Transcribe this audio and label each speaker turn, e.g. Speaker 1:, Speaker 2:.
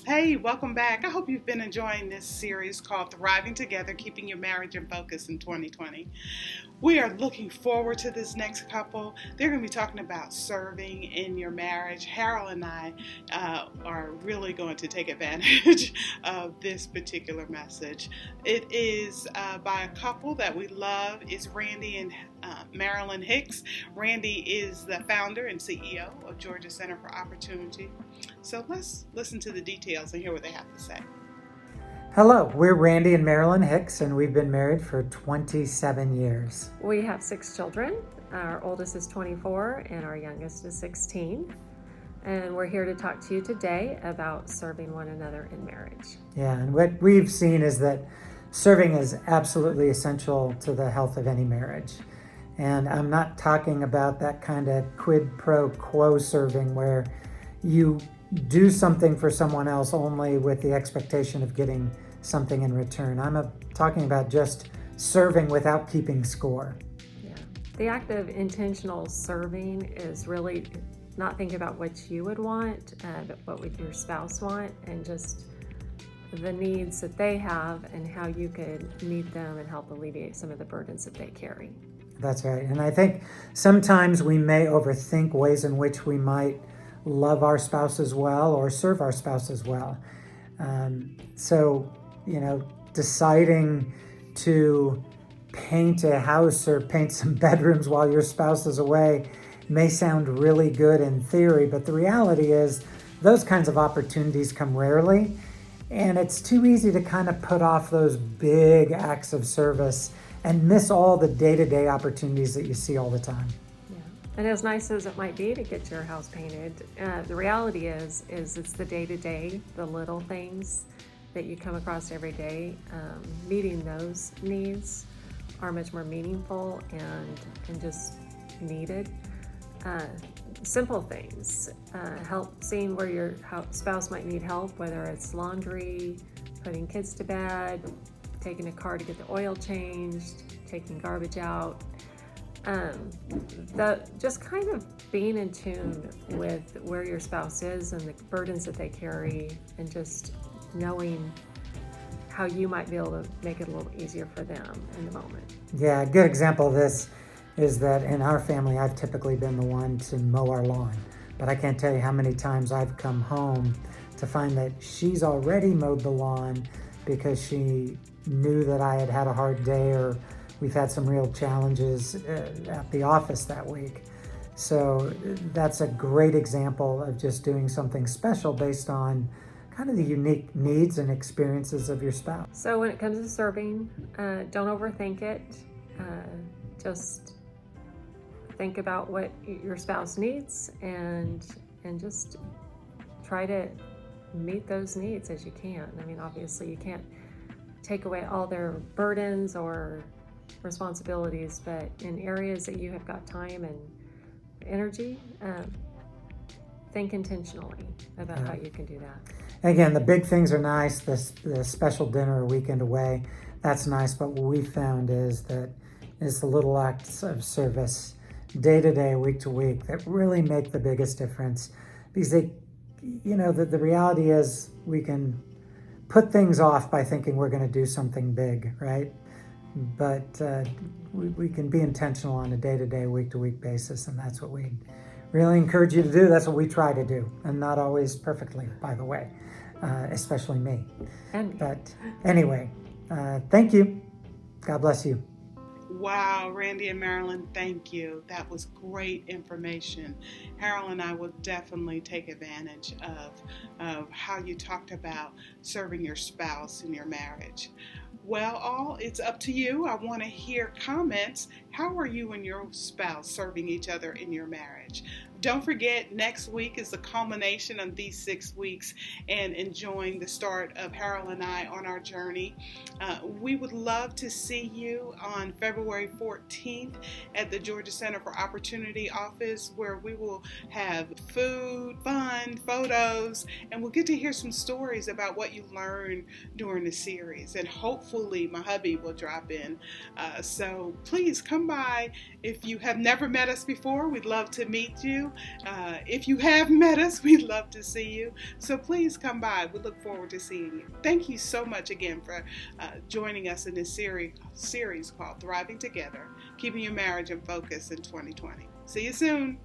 Speaker 1: Hey, welcome back. I hope you've been enjoying this series called Thriving Together, Keeping Your Marriage in Focus in 2020. We are looking forward to this next couple. They're going to be talking about serving in your marriage. Harold and I are really going to take advantage of this particular message. It is by a couple that we love. It's Randy and Marilyn Hicks. Randy is the founder and CEO of Georgia Center for Opportunity. So let's listen to the details and hear what they have to say.
Speaker 2: Hello, we're Randy and Marilyn Hicks, and we've been married for 27 years.
Speaker 3: We have 6 children. Our oldest is 24 and our youngest is 16. And we're here to talk to you today about serving one another in marriage.
Speaker 2: Yeah, and what we've seen is that serving is absolutely essential to the health of any marriage. And I'm not talking about that kind of quid pro quo serving where you do something for someone else only with the expectation of getting something in return. I'm talking about just serving without keeping score.
Speaker 3: Yeah. The act of intentional serving is really not thinking about what you would want, but what would your spouse want, and just the needs that they have and how you could meet them and help alleviate some of the burdens that they carry.
Speaker 2: That's right. And I think sometimes we may overthink ways in which we might love our spouse as well or serve our spouse as well. Deciding to paint a house or paint some bedrooms while your spouse is away may sound really good in theory, but the reality is those kinds of opportunities come rarely, and it's too easy to kind of put off those big acts of service and miss all the day-to-day opportunities that you see all the time.
Speaker 3: And as nice as it might be to get your house painted, the reality is it's the day-to-day, the little things that you come across every day. Meeting those needs are much more meaningful and just needed. Simple things, help seeing where your spouse might need help, whether it's laundry, putting kids to bed, taking a car to get the oil changed, taking garbage out. Just kind of being in tune with where your spouse is and the burdens that they carry, and just knowing how you might be able to make it a little easier for them in the moment.
Speaker 2: Yeah, a good example of this is that in our family, I've typically been the one to mow our lawn, but I can't tell you how many times I've come home to find that she's already mowed the lawn because she knew that I had had a hard day, or we've had some real challenges at the office that week. So that's a great example of just doing something special based on kind of the unique needs and experiences of your spouse.
Speaker 3: So when it comes to serving, don't overthink it. Just think about what your spouse needs and just try to meet those needs as you can. I mean, obviously you can't take away all their burdens or responsibilities, but in areas that you have got time and energy, think intentionally about how you can do that.
Speaker 2: Again, the big things are nice, the special dinner a weekend away, that's nice, but what we found is that it's the little acts of service day to day, week to week, that really make the biggest difference, because the reality is we can put things off by thinking we're going to do something big, right? But we can be intentional on a day-to-day, week-to-week basis, and that's what we really encourage you to do. That's what we try to do, and not always perfectly, by the way, especially me. But anyway, thank you. God bless you.
Speaker 1: Wow, Randy and Marilyn, thank you. That was great information. Harold and I will definitely take advantage of how you talked about serving your spouse in your marriage. Well, it's up to you. I want to hear comments. How are you and your spouse serving each other in your marriage? Don't forget, next week is the culmination of these 6 weeks and enjoying the start of Harold and I on our journey. We would love to see you on February 14th at the Georgia Center for Opportunity office, where we will have food, fun, photos, and we'll get to hear some stories about what you learned during the series. And hopefully my hubby will drop in. So please come by. If you have never met us before, we'd love to meet you. you. If you have met us, we'd love to see you. So please come by. We look forward to seeing you. Thank you so much again for joining us in this series called Thriving Together, Keeping Your Marriage in Focus in 2020. See you soon.